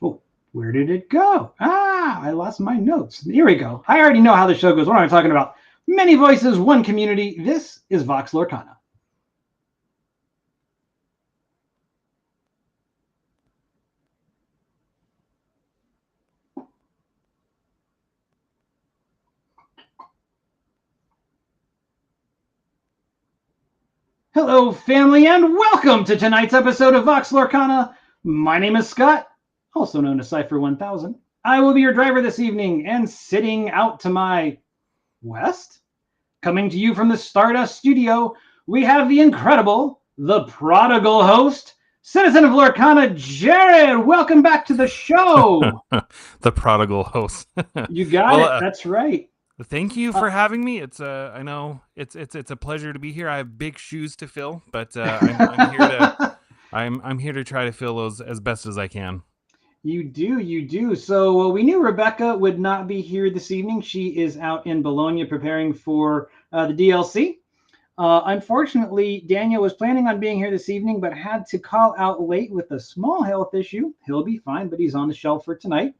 Oh, where did it go? I lost my notes. Here we go. I already know how the show goes. What am I talking about? Many voices, one community. This is Vox Lorcana. Hello, family, and welcome to tonight's episode of Vox Lorcana. My name is Scott, also known as Cypher 1000. I will be your driver this evening, and sitting out to my west, coming to you from the Stardust Studio, we have the incredible, the prodigal host, citizen of Lorcana, Jared. Welcome back to the show. The prodigal host. You got it. That's right. Thank you for having me. It's I know it's a pleasure to be here. I have big shoes to fill, but I'm here to I'm here to try to fill those as best as I can. You do. So we knew Rebecca would not be here this evening. She is out in Bologna preparing for the DLC. Unfortunately, Daniel was planning on being here this evening, but had to call out late with a small health issue. He'll be fine, but he's on the shelf for tonight.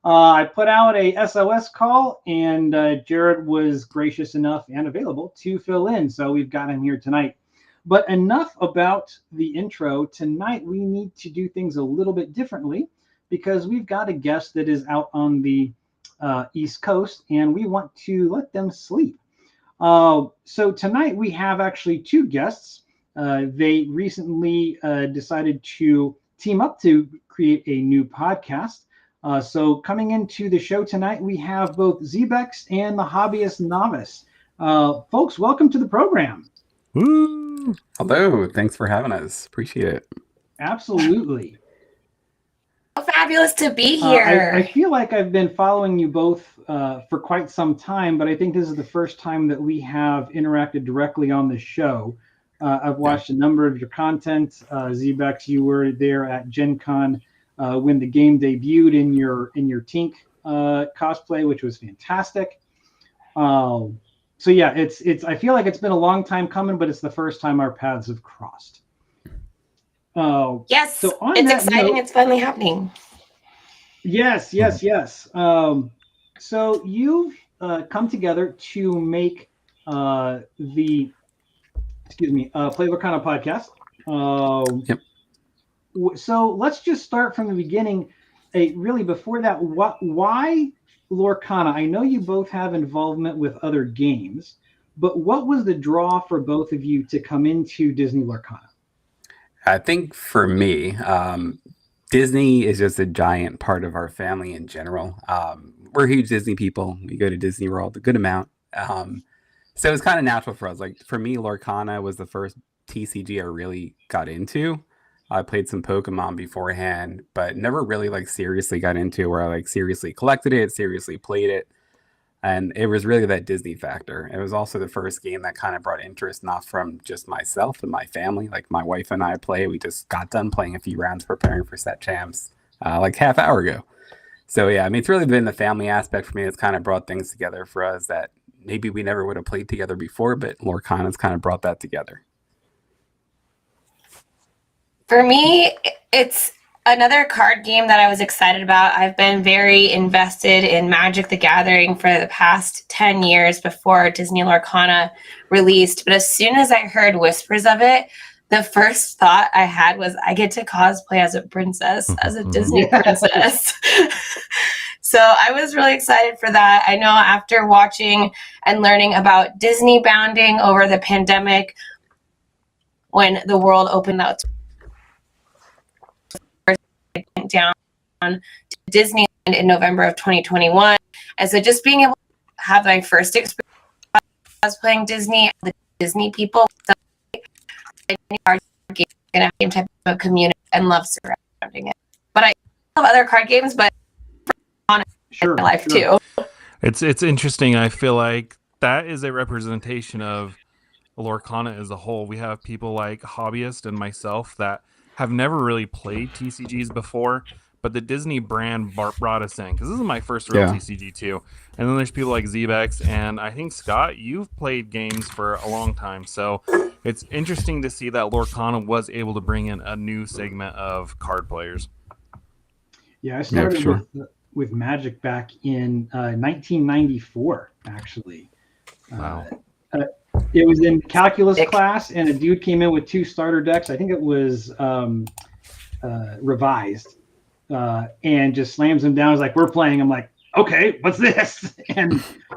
I put out a SOS call, and Jared was gracious enough and available to fill in. So we've got him here tonight. But enough about the intro. Tonight, we need to do things a little bit differently because we've got a guest that is out on the East Coast, and we want to let them sleep. So tonight, we have actually two guests. They recently decided to team up to create a new podcast. So coming into the show tonight, we have both ZBexx and the Hobbyist Novice. Folks, welcome to the program. Woo! Hello, thanks for having us. Appreciate it. Absolutely. Fabulous to be here. I feel like I've been following you both for quite some time, but I think this is the first time that we have interacted directly on the show. I've watched a number of your content. ZBexx, you were there at Gen Con when the game debuted in your Tink cosplay, which was fantastic. So yeah, it's. I feel like it's been a long time coming, but it's the first time our paths have crossed. Yes, so it's exciting. It's finally happening. Yes. So you've come together to make the Play Lorcana podcast. Yep. So let's just start from the beginning. Really, before that, why Lorcana? I know you both have involvement with other games, but what was the draw for both of you to come into Disney Lorcana? I think for me, Disney is just a giant part of our family in general. We're huge Disney people. We go to Disney World a good amount. So it's kind of natural for us. Like for me, Lorcana was the first TCG I really got into. I played some Pokemon beforehand, but never really seriously got into where I seriously collected it, seriously played it. And it was really that Disney factor. It was also the first game that kind of brought interest, not from just myself and my family. Like my wife and I play. We just got done playing a few rounds preparing for set champs half hour ago. So yeah, I mean, it's really been the family aspect for me that's kind of brought things together for us that maybe we never would have played together before, but Lorcana's kind of brought that together. For me, it's another card game that I was excited about. I've been very invested in Magic the Gathering for the past 10 years before Disney Lorcana released. But as soon as I heard whispers of it, the first thought I had was I get to cosplay as a princess, as a Disney princess. So I was really excited for that. I know after watching and learning about Disney bounding over the pandemic, when the world opened up down to Disneyland in November of 2021. And so just being able to have my first experience playing Disney, the Disney people, so card game and a type of community and love surrounding it. But I love other card games, but on in my life too. It's interesting. I feel like that is a representation of Lorcana as a whole. We have people like Hobbyist and myself that have never really played TCGs before, but the Disney brand brought us in because this is my first real TCG too. And then there's people like ZBexx, and I think Scott, you've played games for a long time, so it's interesting to see that Lorcana was able to bring in a new segment of card players. Yeah, I started sure. with Magic back in 1994, actually. Wow. It was in calculus class, and a dude came in with 2 starter decks. I think it was revised, and just slams them down. I was like, "We're playing." I'm like, "Okay, what's this?" And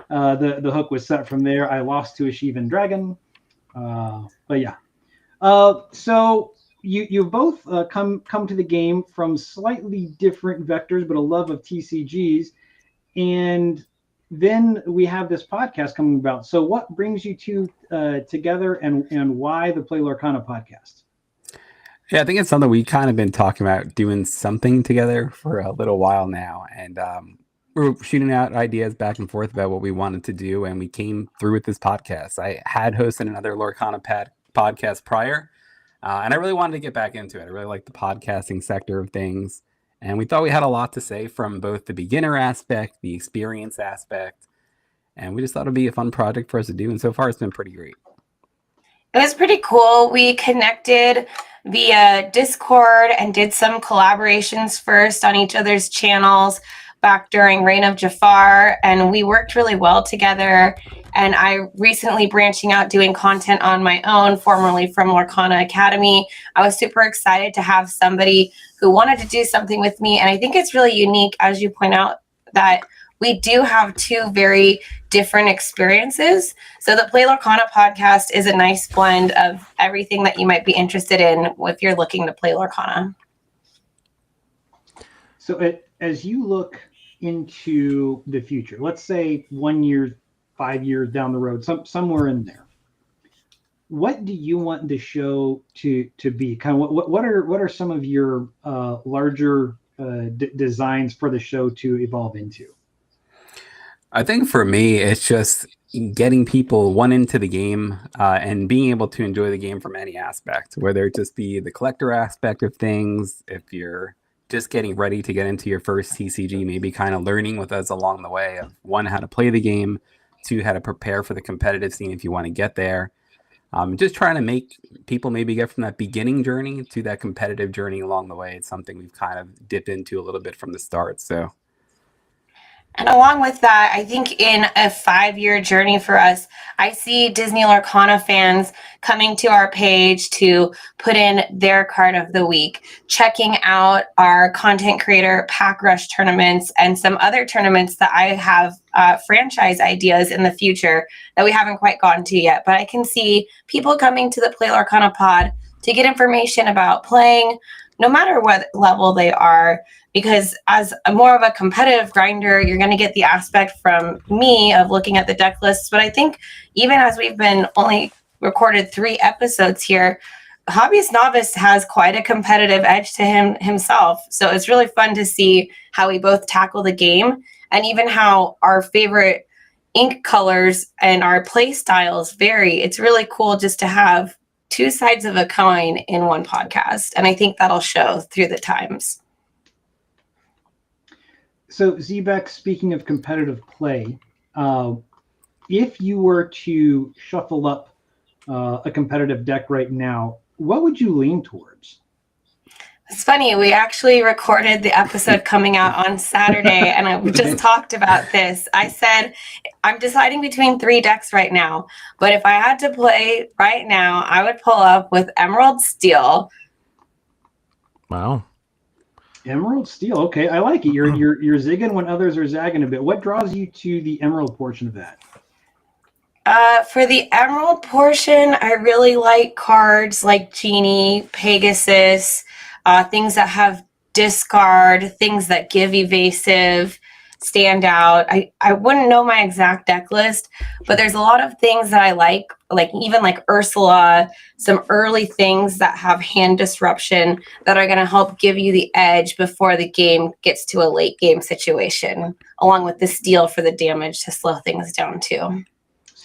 the hook was set from there. I lost to a Shivan Dragon, but yeah. So you both come to the game from slightly different vectors, but a love of TCGs, and then we have this podcast coming about. So what brings you two together, and why the Play Lorcana podcast? Yeah, I think it's something we kind of been talking about doing something together for a little while now, and we're shooting out ideas back and forth about what we wanted to do, and we came through with this podcast. I had hosted another Lorcana podcast prior, and I really wanted to get back into it. I really like the podcasting sector of things, and we thought we had a lot to say from both the beginner aspect, the experience aspect, and we just thought it'd be a fun project for us to do, and so far it's been pretty great. It was pretty cool. We connected via Discord and did some collaborations first on each other's channels back during Reign of Jafar, and we worked really well together. And I recently branching out doing content on my own, formerly from Lorcana Academy. I was super excited to have somebody who wanted to do something with me. And I think it's really unique, as you point out, that we do have 2 very different experiences. So the Play Lorcana podcast is a nice blend of everything that you might be interested in if you're looking to play Lorcana. So as you look into the future, let's say 1 year, 5 years down the road, somewhere in there, what do you want the show to be? Kind of what are some of your larger designs for the show to evolve into? I think for me, it's just getting people into the game and being able to enjoy the game from any aspect, whether it just be the collector aspect of things, if you're just getting ready to get into your first TCG, maybe kind of learning with us along the way of 1, how to play the game, 2, how to prepare for the competitive scene if you want to get there. Just trying to make people maybe get from that beginning journey to that competitive journey along the way. It's something we've kind of dipped into a little bit from the start. So. And along with that, I think in a 5-year journey for us, I see Disney Lorcana fans coming to our page to put in their card of the week, checking out our content creator pack rush tournaments and some other tournaments that I have franchise ideas in the future that we haven't quite gotten to yet. But I can see people coming to the Play Lorcana pod to get information about playing, no matter what level they are, because as more of a competitive grinder, you're going to get the aspect from me of looking at the deck lists. But I think even as we've been only recorded 3 episodes here, Hobbyist Novice has quite a competitive edge to himself. So it's really fun to see how we both tackle the game, and even how our favorite ink colors and our play styles vary. It's really cool just to have 2 sides of a coin in one podcast. And I think that'll show through the times. So ZBexx, speaking of competitive play, if you were to shuffle up a competitive deck right now, what would you lean towards? It's funny, we actually recorded the episode coming out on Saturday, and we just talked about this. I said, I'm deciding between 3 decks right now, but if I had to play right now, I would pull up with Emerald Steel. Wow. Emerald Steel. Okay, I like it. You're zigging when others are zagging a bit. What draws you to the Emerald portion of that? For the Emerald portion, I really like cards like Genie, Pegasus, things that have discard, things that give evasive, stand out. I wouldn't know my exact deck list, but there's a lot of things that I like even like Ursula, some early things that have hand disruption that are going to help give you the edge before the game gets to a late game situation, along with the steel for the damage to slow things down too.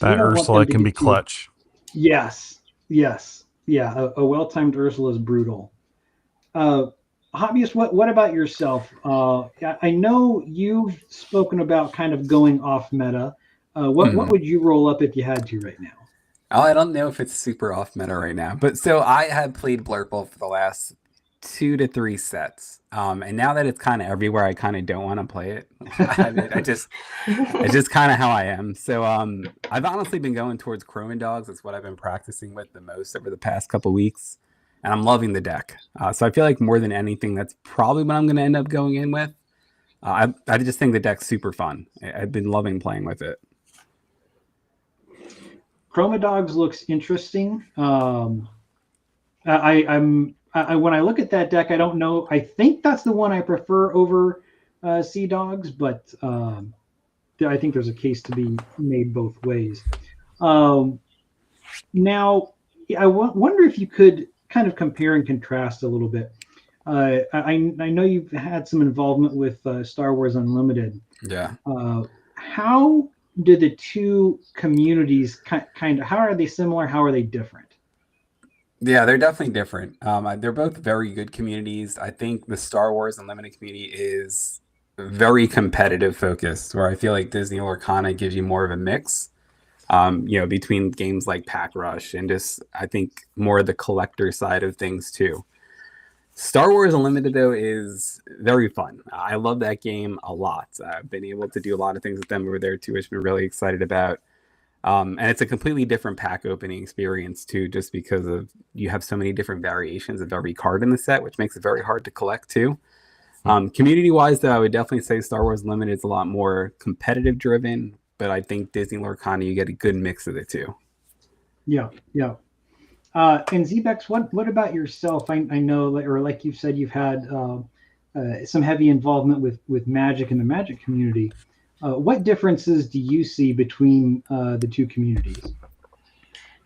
That Ursula can be clutch. Yes. Yeah, a well-timed Ursula is brutal. Hobbyist, what about yourself? I know you've spoken about kind of going off meta. What would you roll up if you had to right now? Oh, I don't know if it's super off meta right now, but so I have played Blurple for the last 2 to 3 sets. And now that it's kind of everywhere, I kind of don't want to play it. It's just kind of how I am. So I've honestly been going towards Chrome and Dogs. That's what I've been practicing with the most over the past couple weeks. And I'm loving the deck. So I feel like more than anything, that's probably what I'm going to end up going in with. I just think the deck's super fun. I've been loving playing with it. Chroma Dogs looks interesting. When I look at that deck, I don't know. I think that's the one I prefer over Sea Dogs, but I think there's a case to be made both ways. Now, I wonder if you could kind of compare and contrast a little bit. I know you've had some involvement with Star Wars Unlimited. Yeah. How do the two communities kind of, how are they similar? How are they different? Yeah, they're definitely different. They're both very good communities. I think the Star Wars Unlimited community is very competitive focused, where I feel like Disney Lorcana gives you more of a mix, between games like Pack Rush and just, I think, more of the collector side of things too. Star Wars Unlimited, though, is very fun. I love that game a lot. I've been able to do a lot of things with them over there too, which I'm really excited about. And it's a completely different pack opening experience too, just because of you have so many different variations of every card in the set, which makes it very hard to collect too. Community wise, though, I would definitely say Star Wars Limited is a lot more competitive driven, but I think Disney Lorcana, you get a good mix of the two. Yeah. And ZBexx, what about yourself? I know, or like you've said, you've had some heavy involvement with Magic and the Magic community. What differences do you see between the two communities?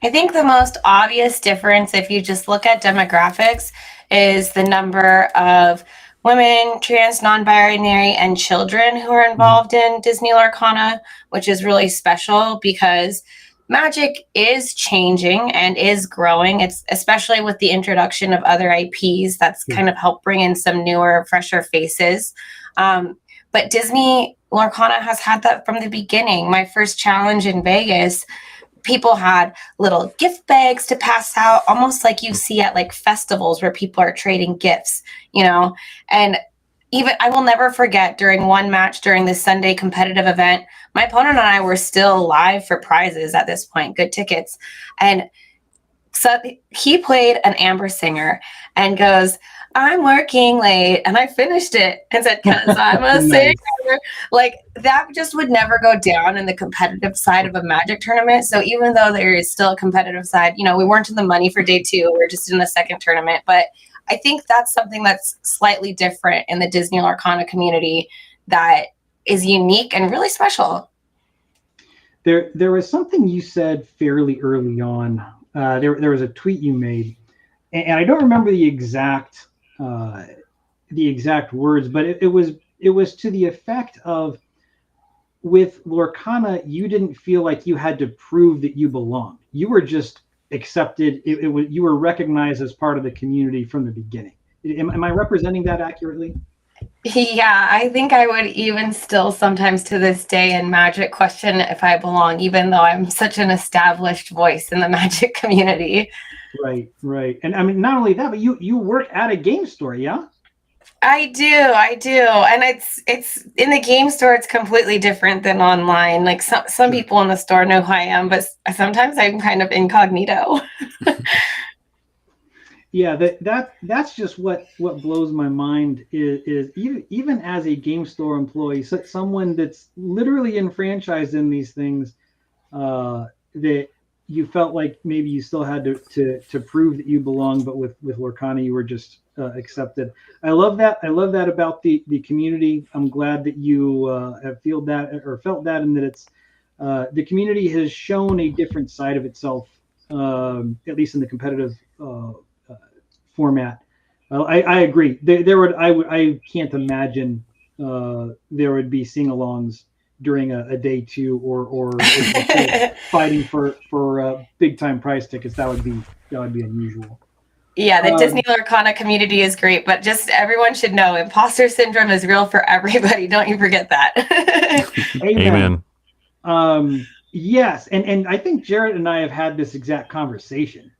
I think the most obvious difference, if you just look at demographics, is the number of women, trans, non-binary, and children who are involved in Disney Lorcana, which is really special because Magic is changing and is growing. It's especially with the introduction of other IPs that's kind of helped bring in some newer, fresher faces. But Disney Lorcana has had that from the beginning. My first challenge in Vegas, people had little gift bags to pass out, almost like you see at like festivals where people are trading gifts, and even I will never forget during one match during this Sunday competitive event, my opponent and I were still live for prizes at this point, good tickets. And so he played an Amber Singer and goes, "I'm working late," and I finished it and said, "'Cause I'm a singer." Like that just would never go down in the competitive side of a Magic tournament. So even though there is still a competitive side, we weren't in the money for day 2. We're just in the second tournament. But I think that's something that's slightly different in the Disney Lorcana community that is unique and really special. There was something you said fairly early on. There was a tweet you made, and I don't remember the exact words, but it was to the effect of, with Lorcana, you didn't feel like you had to prove that you belonged. You were just accepted. You were recognized as part of the community from the beginning. Am I representing that accurately? Yeah, I think I would even still sometimes to this day in Magic question if I belong, even though I'm such an established voice in the Magic community. Right. And I mean, not only that, but you work at a game store, yeah? I do. And it's in the game store, it's completely different than online. Like some people in the store know who I am, but sometimes I'm kind of incognito. Yeah, that's just what blows my mind is even as a game store employee, someone that's literally enfranchised in these things, that you felt like maybe you still had to prove that you belong, but with Lorcana you were just accepted. I love that about the community. I'm glad that you have felt that, and that it's the community has shown a different side of itself, at least in the competitive format. I agree. I can't imagine there would be sing-alongs during a day 2 or fighting for big time prize tickets. That would be unusual. Yeah, the Disney Lorcana community is great, but just everyone should know imposter syndrome is real for everybody. Don't you forget that. Amen. Yes, and I think Jared and I have had this exact conversation.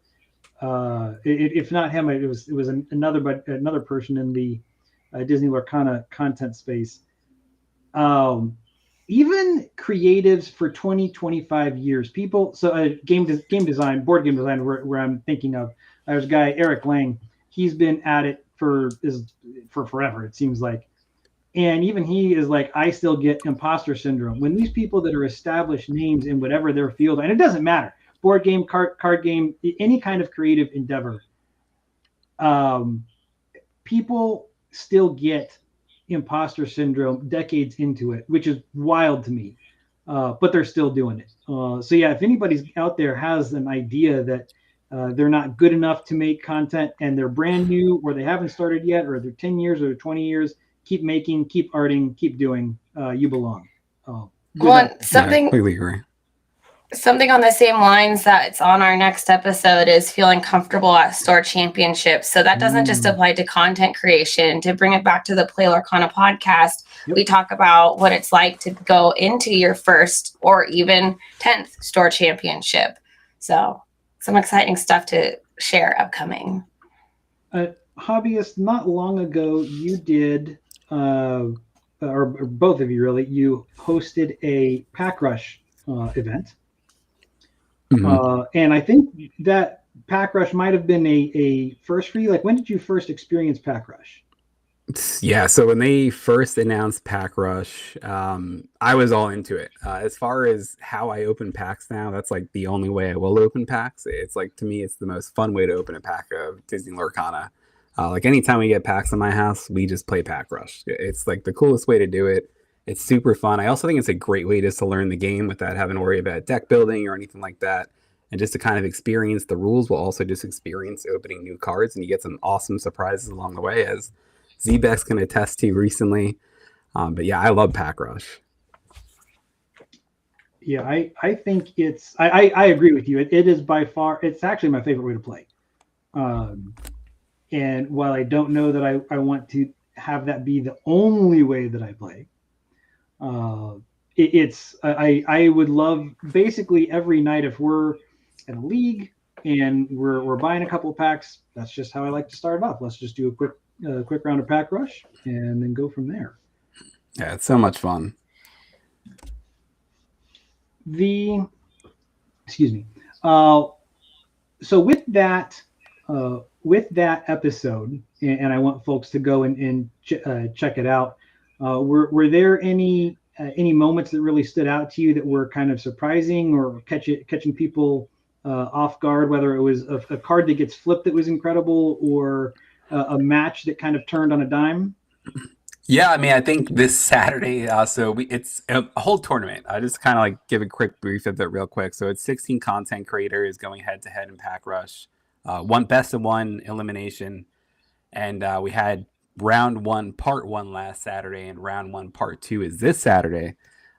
If not him, it was another person in the Disney Lorcana content space. Even creatives for 20, 25 years, people. So game design, board game design, where I'm thinking of. There's a guy, Eric Lang. He's been at it for forever, it seems like. And even he is like, I still get imposter syndrome when these people that are established names in whatever their field, and it doesn't matter, board game, card game, any kind of creative endeavor, people still get imposter syndrome decades into it, which is wild to me. But they're still doing it. So yeah, if anybody's out there has an idea that they're not good enough to make content and they're brand new, or they haven't started yet, or they're 10 years or 20 years, keep making, keep arting, keep doing. You belong. Completely agree. Something on the same lines that's on our next episode is feeling comfortable at store championships. So that doesn't just apply to content creation. To bring it back to the Play Lorcana podcast, we talk about what it's like to go into your first or even 10th store championship. So some exciting stuff to share upcoming. Hobbyist, not long ago, you did, or both of you really, you hosted a Pack Rush event. And I think that Pack Rush might have been a first for you. Like, when did you first experience Pack Rush? Yeah, so when they first announced Pack Rush, I was all into it. As far as how I open packs now, that's like the only way I will open packs. It's like, to me, it's the most fun way to open a pack of Disney Lorcana. Like, anytime we get packs in my house, we just play Pack Rush. It's like the coolest way to do it. It's super fun. I also think it's a great way just to learn the game without having to worry about deck building or anything like that. And just to kind of experience the rules while also just experience opening new cards. And you get some awesome surprises along the way, as ZBexx can attest to recently. But yeah, I love Pack Rush. Yeah, I think it's, I agree with you. It is by far, it's actually my favorite way to play. And while I don't know that I want to have that be the only way that I play, I would love basically every night, if we're in a league and we're buying a couple of packs, that's just how I like to start it off. Let's just do a quick round of Pack Rush and then go from there. Yeah, it's so much fun. Excuse me. So with that episode, and I want folks to go and check it out. Were there any moments that really stood out to you that were kind of surprising or catching people off guard, whether it was a card that gets flipped that was incredible, or a match that kind of turned on a dime? Yeah, I mean, I think this Saturday, it's a whole tournament. I just kind of like give a quick brief of it real quick. So it's 16 content creators going head to head in Pack Rush, one best of one elimination, and we had round one, part one last Saturday, and round one, part two is this Saturday.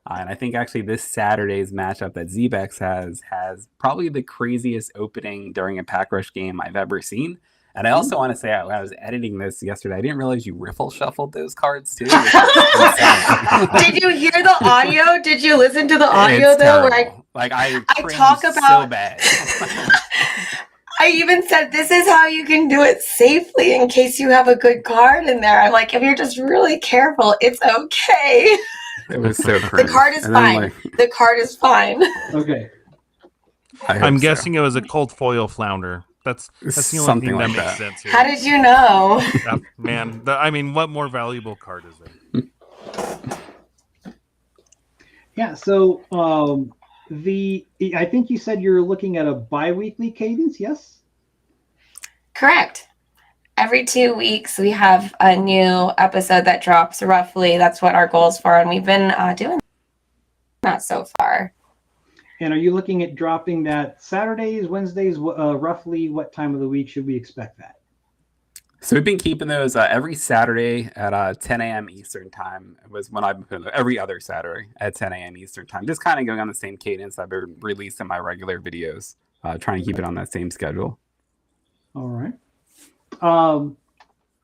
And I think actually this Saturday's matchup that ZBexx has probably the craziest opening during a Pack Rush game I've ever seen. And I also want to say, when I was editing this yesterday, I didn't realize you riffle shuffled those cards too. Did you hear the audio? Did you listen to the audio it's though? Terrible. I talk about so bad. I even said, this is how you can do it safely in case you have a good card in there. I'm like, if you're just really careful, it's okay. It was so crazy. The card is fine. The card is fine. Okay. I'm guessing it was a cold foil flounder. That's the only Something thing that like makes that. sense here. How did you know? Man, I mean, what more valuable card is there? Yeah, so I think you said you're looking at a bi-weekly cadence, yes? Correct. Every 2 weeks, we have a new episode that drops roughly. That's what our goal is for, and we've been doing that so far. And are you looking at dropping that Saturdays, Wednesdays? Roughly what time of the week should we expect that? So we've been keeping those every Saturday at 10 a.m. Eastern time. It was when I've been putting them every other Saturday at 10 a.m. Eastern time. Just kind of going on the same cadence I've been releasing my regular videos. Trying to keep it on that same schedule. All right.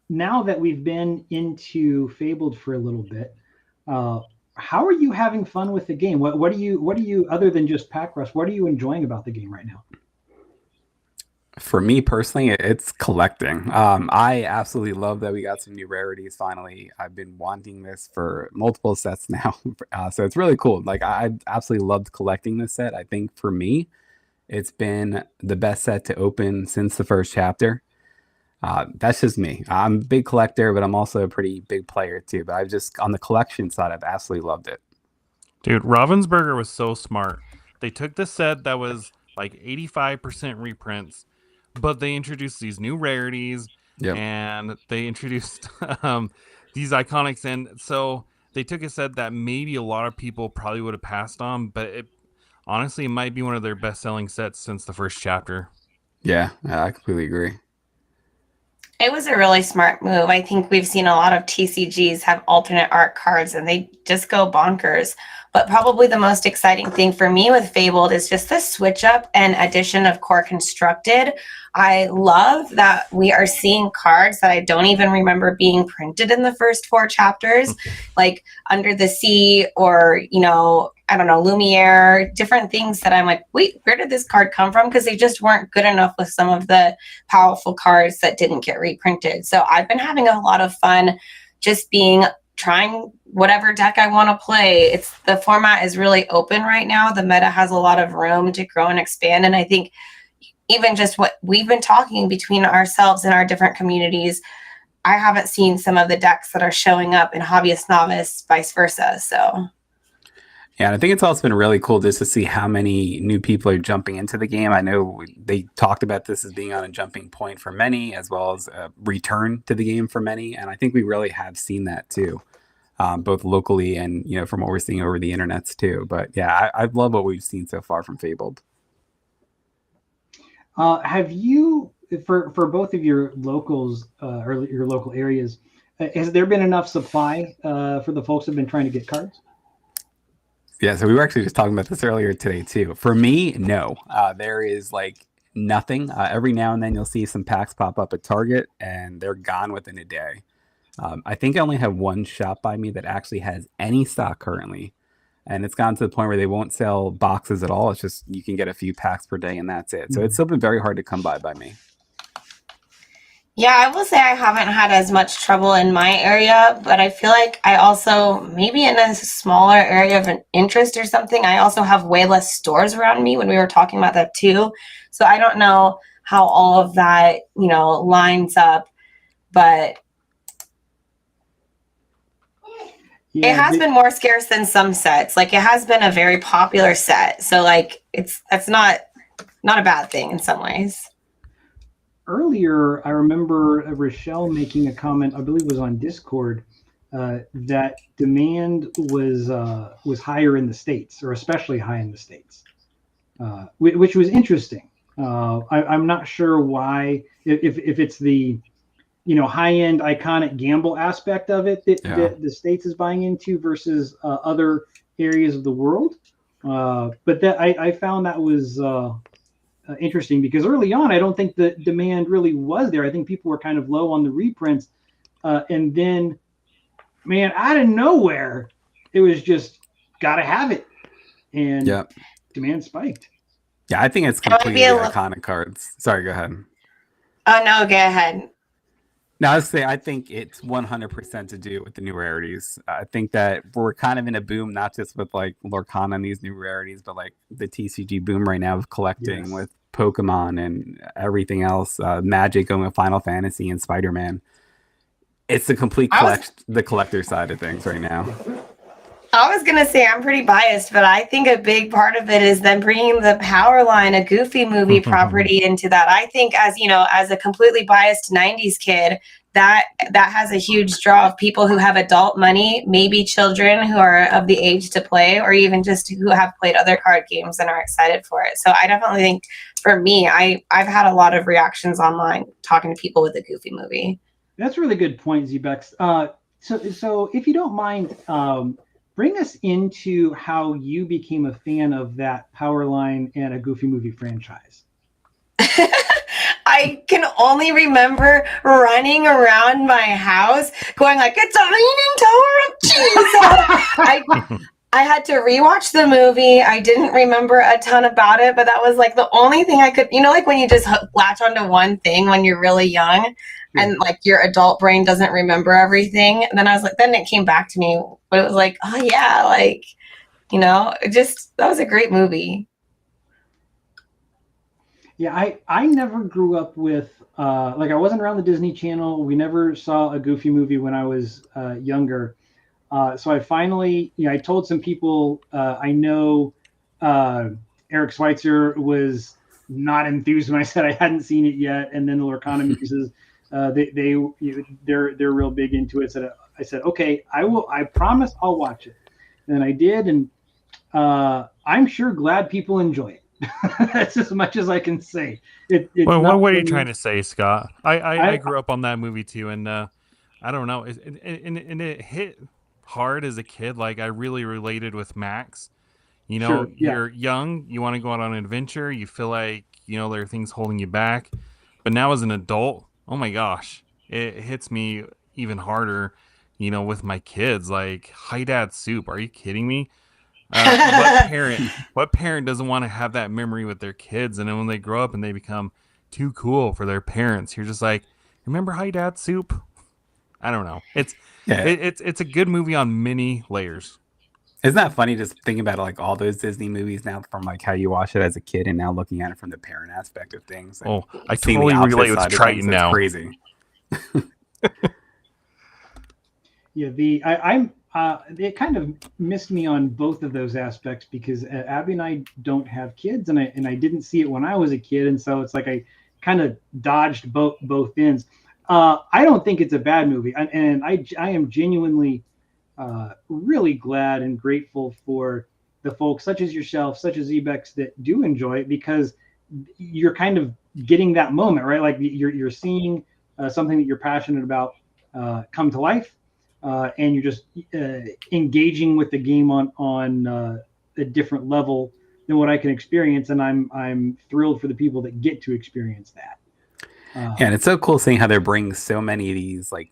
Now that we've been into Fabled for a little bit, how are you having fun with the game? What do you other than just Pack Rush, what are you enjoying about the game right now? For me personally, it's collecting. I absolutely love that we got some new rarities finally. I've been wanting this for multiple sets now, so it's really cool. Like I absolutely loved collecting this set. I think for me, it's been the best set to open since the first chapter. That's just me. I'm a big collector, but I'm also a pretty big player too. But I've just on the collection side, I've absolutely loved it. Dude, Ravensburger was so smart. They took the set that was like 85% reprints, but they introduced these new rarities, and they introduced these iconics. And so they took a set that maybe a lot of people probably would have passed on, but honestly, it might be one of their best-selling sets since the first chapter. Yeah, I completely agree. It was a really smart move. I think we've seen a lot of TCGs have alternate art cards and they just go bonkers. But probably the most exciting thing for me with Fabled is just the switch up and addition of Core Constructed. I love that we are seeing cards that I don't even remember being printed in the first 4 chapters, like Under the Sea or, I don't know, Lumiere, different things that I'm like, wait, where did this card come from? Because they just weren't good enough with some of the powerful cards that didn't get reprinted. So I've been having a lot of fun just trying whatever deck I want to play. The format is really open right now. The meta has a lot of room to grow and expand. And I think even just what we've been talking between ourselves and our different communities, I haven't seen some of the decks that are showing up in Hobbyist Novice, vice versa. So yeah, and I think it's also been really cool just to see how many new people are jumping into the game. I know they talked about this as being on a jumping point for many, as well as a return to the game for many. And I think we really have seen that too, both locally and, from what we're seeing over the internets too. But yeah, I love what we've seen so far from Fabled. Have you, for both of your locals or your local areas, has there been enough supply for the folks who've been trying to get cards? Yeah, so we were actually just talking about this earlier today too. For me, no. There is like nothing. Every now and then you'll see some packs pop up at Target and they're gone within a day. I think I only have one shop by me that actually has any stock currently. And it's gotten to the point where they won't sell boxes at all. It's just you can get a few packs per day and that's it. So it's still been very hard to come by me. Yeah, I will say I haven't had as much trouble in my area, but I feel like I also, maybe in a smaller area of an interest or something, I also have way less stores around me when we were talking about that too. So I don't know how all of that, lines up, but yeah, it has been more scarce than some sets. Like it has been a very popular set. So like that's not a bad thing in some ways. Earlier, I remember Rochelle making a comment, I believe it was on Discord, that demand was higher in the States, or especially high in the States, which was interesting. I'm not sure why, if it's the high-end iconic gamble aspect of it that the States is buying into versus other areas of the world. But that I found that was interesting because early on, I don't think the demand really was there. I think people were kind of low on the reprints. And then, man, out of nowhere, it was just got to have it. And demand spiked. Yeah, I think it's completely iconic cards. Sorry, go ahead. Oh, no, go ahead. No, I think it's 100% to do with the new rarities. I think that we're kind of in a boom, not just with like Lorcana and these new rarities, but like the TCG boom right now of collecting with Pokemon and everything else, Magic going with Final Fantasy and Spider-Man. It's the complete the collector side of things right now. I was going to say I'm pretty biased, but I think a big part of it is them bringing the Power Line, a Goofy movie property into that. I think as a completely biased 90s kid, that has a huge draw of people who have adult money, maybe children who are of the age to play, or even just who have played other card games and are excited for it. So I definitely think for me, I've had a lot of reactions online talking to people with the Goofy movie. That's a really good point, ZBexx. So if you don't mind, bring us into how you became a fan of that Power Line and a Goofy movie franchise. I can only remember running around my house going like, it's a leaning tower of cheese. I had to rewatch the movie. I didn't remember a ton about it, but that was like the only thing I could, like when you just latch onto one thing when you're really young and like your adult brain doesn't remember everything. And then I was like, then it came back to me, but it was like, oh yeah, like, that was a great movie. Yeah, I never grew up with, I wasn't around the Disney Channel. We never saw a Goofy movie when I was younger. So I finally, I told some people I know Eric Schweitzer was not enthused when I said I hadn't seen it yet, and then the Lorcana Muses, they're real big into it. So I said, okay, I will. I promise I'll watch it, and I did, and I'm sure glad people enjoy it. That's as much as I can say. Well, what are you trying to say, Scott? I grew up on that movie too, and I don't know, and it hit hard as a kid. Like I really related with Max. Sure, yeah. You're young, you want to go out on an adventure, you feel like there are things holding you back. But now as an adult, oh my gosh, it hits me even harder. With my kids, like Hi Dad Soup. Are you kidding me? What parent doesn't want to have that memory with their kids? And then when they grow up and they become too cool for their parents, you're just like, remember Hi Dad Soup? I don't know. It's a good movie on many layers. Isn't that funny just thinking about like all those Disney movies now from like how you watch it as a kid and now looking at it from the parent aspect of things? Oh, I totally relate with Triton now. Crazy. Yeah, it kind of missed me on both of those aspects because Abby and I don't have kids, and I didn't see it when I was a kid, and so it's like I kind of dodged both ends. I don't think it's a bad movie, and I am genuinely really glad and grateful for the folks such as yourself, such as ZBexx, that do enjoy it, because you're kind of getting that moment, right? Like you're seeing something that you're passionate about come to life. And you're just engaging with the game on a different level than what I can experience, and I'm thrilled for the people that get to experience that. And it's so cool seeing how they're bringing so many of these, like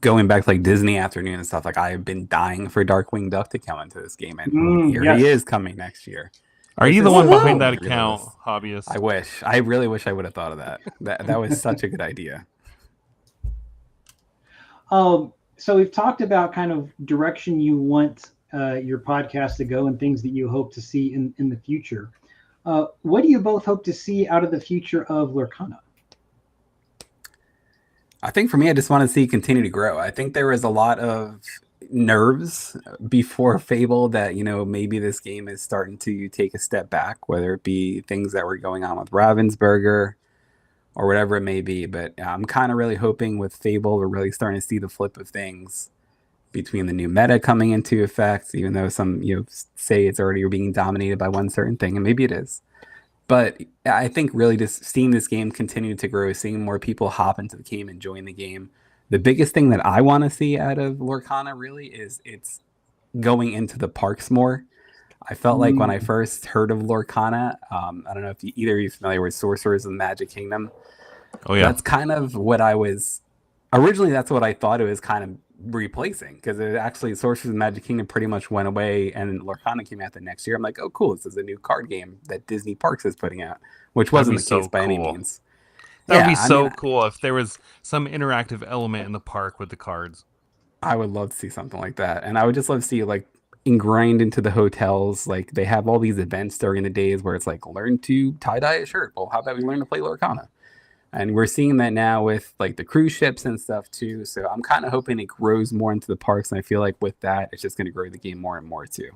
going back to like Disney Afternoon and stuff. Like I've been dying for Darkwing Duck to come into this game, and here he is coming next year. Are you the one behind that account, Hobbyist? I wish. I really wish I would have thought of that. That was such a good idea. So we've talked about kind of direction you want your podcast to go and things that you hope to see in the future. What do you both hope to see out of the future of Lorcana? I think for me, I just want to see it continue to grow. I think there was a lot of nerves before Fable that, maybe this game is starting to take a step back, whether it be things that were going on with Ravensburger or whatever it may be. But I'm kind of really hoping with Fable, we're really starting to see the flip of things between the new meta coming into effect, even though some, say it's already being dominated by one certain thing, and maybe it is. But I think really just seeing this game continue to grow, seeing more people hop into the game and join the game. The biggest thing that I want to see out of Lorcana really is it's going into the parks more. I felt like when I first heard of Lorcana, I don't know if either of you are familiar with Sorcerers of the Magic Kingdom. Oh yeah, that's kind of what I was originally. That's what I thought it was kind of replacing, because it actually Sorcerers of the Magic Kingdom pretty much went away, and Lorcana came out the next year. I'm like, oh cool, this is a new card game that Disney Parks is putting out, which wasn't the case by any means. That would be so cool if there was some interactive element in the park with the cards. I would love to see something like that, and I would just love to see like ingrained into the hotels. Like they have all these events during the days where it's like learn to tie-dye a shirt. Well, how about we learn to play Lorcana? And we're seeing that now with like the cruise ships and stuff too. So I'm kind of hoping it grows more into the parks. And I feel like with that, it's just going to grow the game more and more too.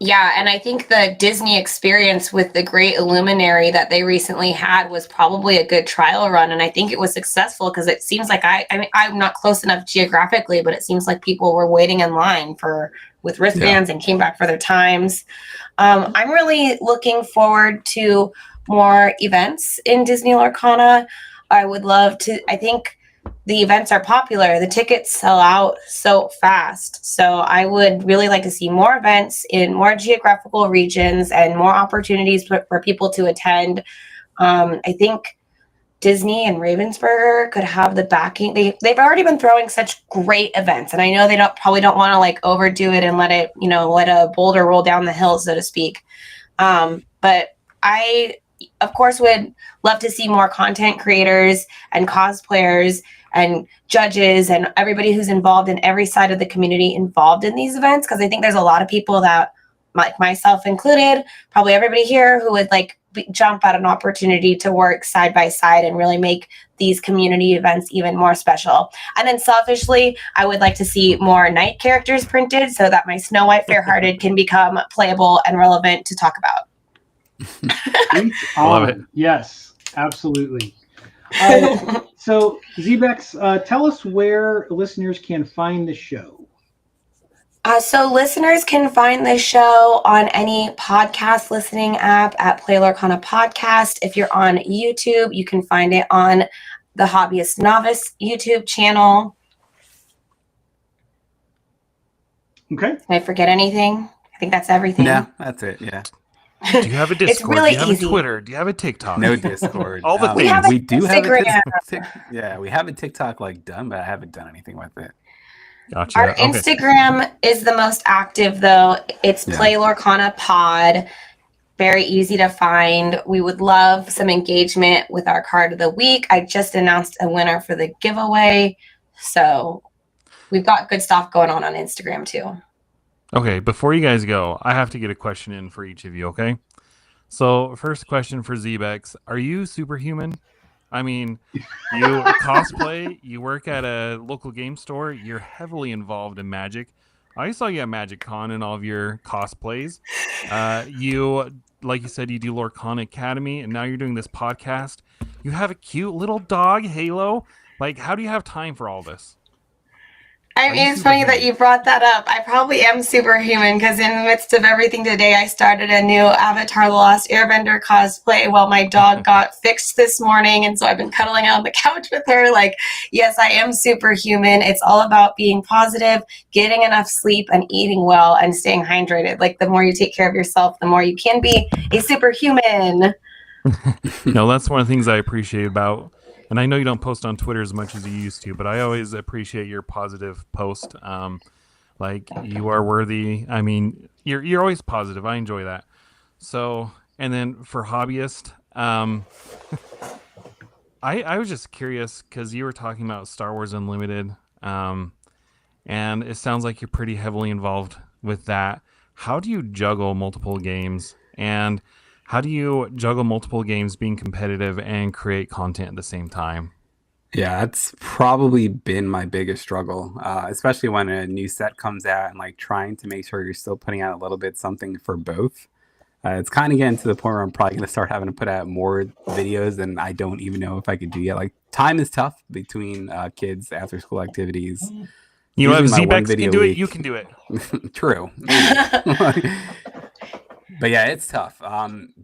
Yeah, and I think the Disney experience with the Great Illuminary that they recently had was probably a good trial run. And I think it was successful because it seems like I mean, I'm not close enough geographically, but it seems like people were waiting in line with wristbands and came back for their times. I'm really looking forward to more events in Disney Lorcana. I would love to, I think the events are popular. The tickets sell out so fast. So I would really like to see more events in more geographical regions and more opportunities for people to attend. I think Disney and Ravensburger could have the backing. They've already been throwing such great events, and I know they probably don't want to like overdo it and let a boulder roll down the hill, so to speak. But I, of course, would love to see more content creators and cosplayers and judges and everybody who's involved in every side of the community involved in these events, because I think there's a lot of people that, like myself included, probably everybody here, who would like jump at an opportunity to work side by side and really make these community events even more special. And then selfishly, I would like to see more night characters printed so that my Snow White Fairhearted can become playable and relevant to talk about. Love it. Yes, absolutely. So ZBexx, tell us where listeners can find the show. So listeners can find this show on any podcast listening app at Play Lorcana Podcast. If you're on YouTube, you can find it on the Hobbyist Novice YouTube channel. Okay. Did I forget anything? I think that's everything. Yeah, that's it. Yeah. Do you have a Discord? It's really Do you have easy. a Twitter? Do you have a TikTok? No Discord. All the We things. do have a Instagram. yeah, we have a TikTok like done, but I haven't done anything with it. Gotcha. Our Okay. Instagram is the most active, though. It's Yeah. Play Lorcana Pod. Very easy to find. We would love some engagement with our card of the week. I just announced a winner for the giveaway. So we've got good stuff going on Instagram, too. Okay, before you guys go, I have to get a question in for each of you, okay? So, first question for ZBexx. Are you superhuman? I mean, you cosplay, you work at a local game store, you're heavily involved in Magic. I saw you at Magic Con and all of your cosplays. You, like you said, you do Lorcana Academy, and now you're doing this podcast. You have a cute little dog, Halo. Like, how do you have time for all this? I Are mean, you it's funny that superhuman? you brought that up. I probably am superhuman because in the midst of everything today, I started a new Avatar The Lost Airbender cosplay while my dog got fixed this morning. And so I've been cuddling on the couch with her. Like, yes, I am superhuman. It's all about being positive, getting enough sleep, and eating well and staying hydrated. Like, the more you take care of yourself, the more you can be a superhuman. No, that's one of the things I appreciate about, and I know you don't post on Twitter as much as you used to, but I always appreciate your positive post. Like, you are worthy. I mean, you're always positive. I enjoy that. So, and then for hobbyist, I was just curious because you were talking about Star Wars Unlimited, and it sounds like you're pretty heavily involved with that. How do you juggle multiple games, and how do you juggle multiple games being competitive and create content at the same time? Yeah, that's probably been my biggest struggle, especially when a new set comes out and like trying to make sure you're still putting out a little bit something for both. It's kind of getting to the point where I'm probably going to start having to put out more videos than I don't even know if I could do yet. Like, time is tough between kids, after school activities. You have Usually my one ZBexx video can do a it. week. You can do it. True. Maybe. But yeah, it's tough.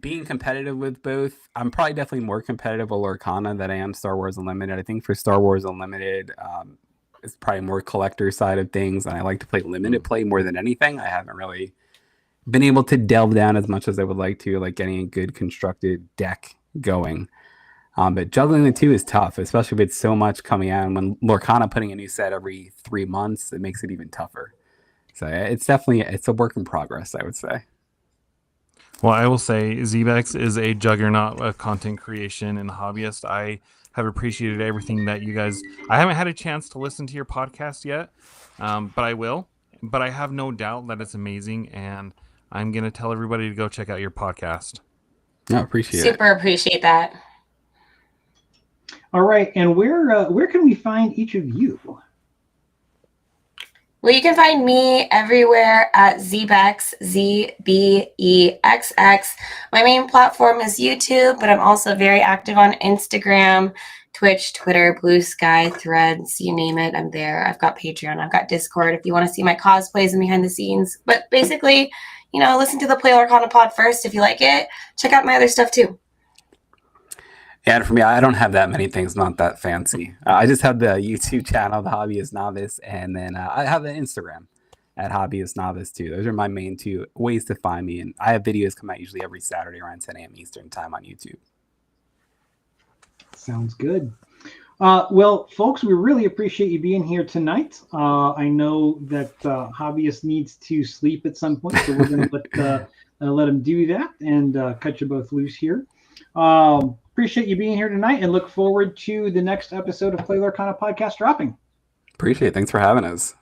Being competitive with both, I'm probably definitely more competitive with Lorcana than I am Star Wars Unlimited. I think for Star Wars Unlimited, it's probably more collector side of things, and I like to play limited play more than anything. I haven't really been able to delve down as much as I would like to, like getting a good constructed deck going. But juggling the two is tough, especially with so much coming out. And when Lorcana putting a new set every 3 months, it makes it even tougher. So it's a work in progress, I would say. Well, I will say ZBexx is a juggernaut of content creation and hobbyist. I have appreciated everything that you guys... I haven't had a chance to listen to your podcast yet, but I will. But I have no doubt that it's amazing, and I'm going to tell everybody to go check out your podcast. No, appreciate it. Super appreciate that. All right, and where can we find each of you? Well, you can find me everywhere at ZBexx, ZBexx. My main platform is YouTube, but I'm also very active on Instagram, Twitch, Twitter, Blue Sky, Threads, you name it, I'm there. I've got Patreon, I've got Discord if you want to see my cosplays and behind the scenes. But basically, listen to the Play Lorcana pod first. If you like it, check out my other stuff too. Yeah, and for me, I don't have that many things, not that fancy. I just have the YouTube channel, The Hobbyist Novice, and then I have an Instagram at Hobbyist Novice too. Those are my main two ways to find me. And I have videos come out usually every Saturday around 10 a.m. Eastern time on YouTube. Sounds good. Well, folks, we really appreciate you being here tonight. I know that Hobbyist needs to sleep at some point, so we're going to let him do that and cut you both loose here. Appreciate you being here tonight and look forward to the next episode of Play Lorcana Podcast dropping. Appreciate it. Thanks for having us.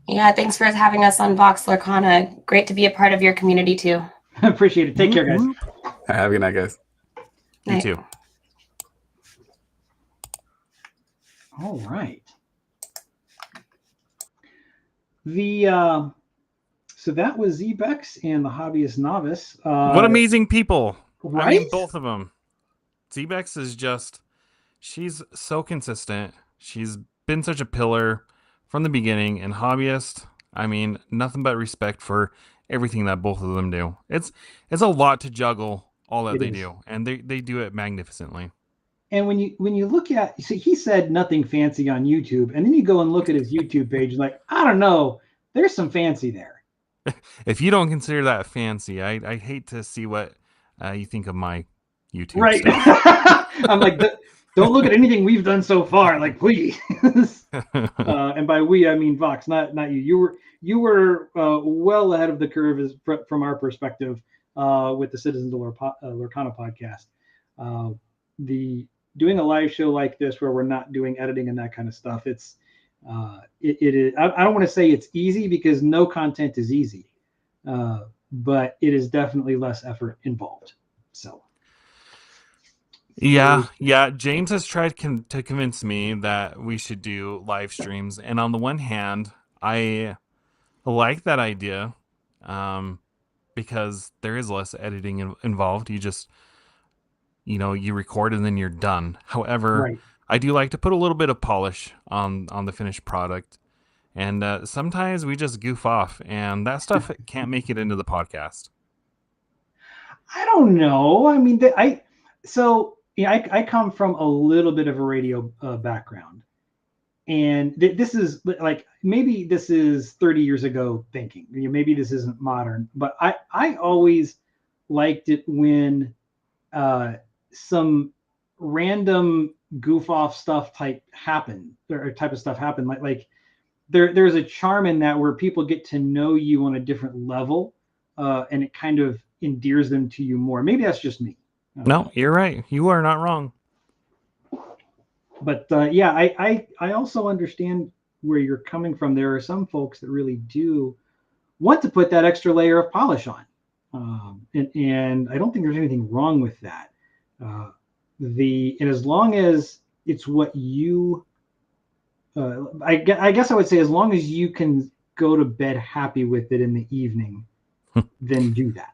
Yeah, thanks for having us on Vox Lorcana. Great to be a part of your community too. Appreciate it. Take care, guys. Have a good night, guys. You too. All right. So that was ZBexx and the Hobbyist Novice. What amazing people. Right? I mean, both of them. ZBexx is just, she's so consistent. She's been such a pillar from the beginning. And Hobbyist, I mean, nothing but respect for everything that both of them do. It's a lot to juggle all that they do. And they do it magnificently. And when you look at, see, he said nothing fancy on YouTube, and then you go and look at his YouTube page, like, I don't know, there's some fancy there. If you don't consider that fancy, I hate to see what you think of my YouTube right. stuff. I'm like, don't look at anything we've done so far, like, please. And by we, I mean Vox, not you. You were well ahead of the curve from our perspective with the Citizens of Lorcana podcast. Doing a live show like this where we're not doing editing and that kind of stuff, it is. I don't want to say it's easy because no content is easy, but it is definitely less effort involved. So. Yeah. James has tried to convince me that we should do live streams, and on the one hand, I like that idea because there is less editing involved. You just you record and then you're done. However, right. I do like to put a little bit of polish on the finished product. And sometimes we just goof off, and that stuff can't make it into the podcast. I don't know. I mean, I come from a little bit of a radio background. And this is like, maybe this is 30 years ago thinking. Maybe this isn't modern. But I always liked it when some random goof off stuff type of stuff happened. Like there's a charm in that where people get to know you on a different level, and it kind of endears them to you more. Maybe that's just me. No, you're right. You are not wrong. But I also understand where you're coming from. There are some folks that really do want to put that extra layer of polish on, and I don't think there's anything wrong with that. And as long as it's what you, I guess I would say, as long as you can go to bed happy with it in the evening, then do that.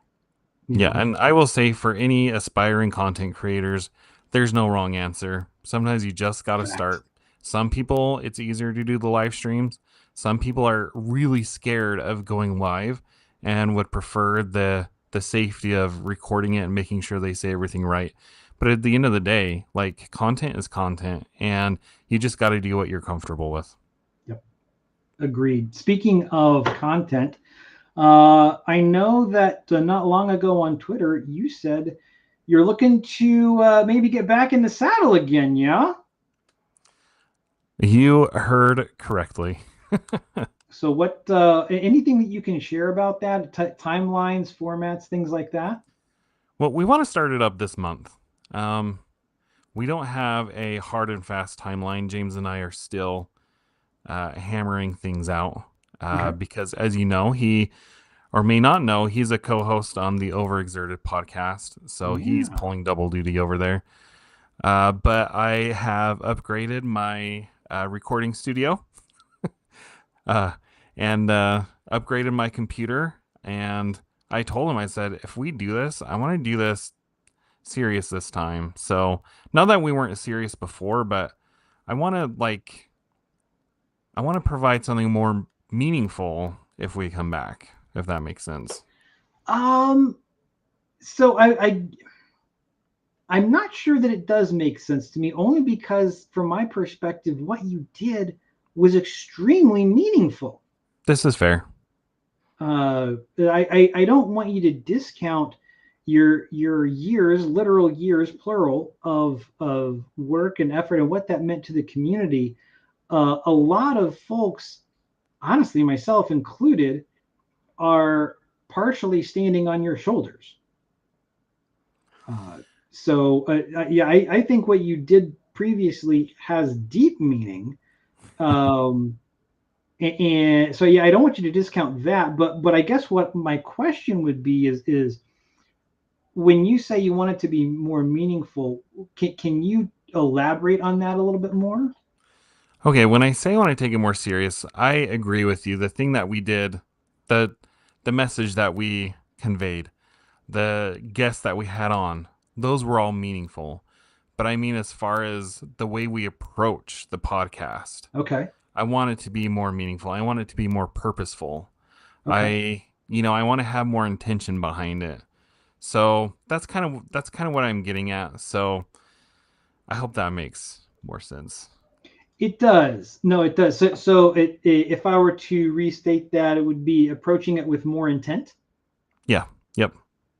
Yeah, and I will say for any aspiring content creators, there's no wrong answer. Sometimes you just got to start. Some people, it's easier to do the live streams. Some people are really scared of going live and would prefer the safety of recording it and making sure they say everything right. But at the end of the day, like, content is content, and you just got to do what you're comfortable with. Yep. Agreed. Speaking of content, I know that not long ago on Twitter, you said you're looking to maybe get back in the saddle again, yeah? You heard correctly. So what, anything that you can share about that? Timelines, formats, things like that? Well, we want to start it up this month. We don't have a hard and fast timeline. James and I are still hammering things out because, as you know, he, or may not know, he's a co-host on the Overexerted podcast, so he's pulling double duty over there. But I have upgraded my recording studio and upgraded my computer, and I told him, I said, if we do this, I want to do this serious this time. So not that we weren't serious before, but I want to provide something more meaningful if we come back, if that makes sense. So I'm not sure that it does make sense to me, only because from my perspective, what you did was extremely meaningful. This is fair. I don't want you to discount your years, literal years, plural, of work and effort and what that meant to the community. A lot of folks, honestly, myself included, are partially standing on your shoulders. I think what you did previously has deep meaning. And so, yeah, I don't want you to discount that, but I guess what my question would be is when you say you want it to be more meaningful, can you elaborate on that a little bit more? Okay, when I say I want to take it more serious, I agree with you. The thing that we did, the message that we conveyed, the guests that we had on, those were all meaningful. But I mean, as far as the way we approach the podcast, Okay. I want it to be more meaningful. I want it to be more purposeful. Okay. I want to have more intention behind it. So that's kind of what I'm getting at. So I hope that makes more sense. It does. No, it does. So if I were to restate that, it would be approaching it with more intent. Yeah. Yep.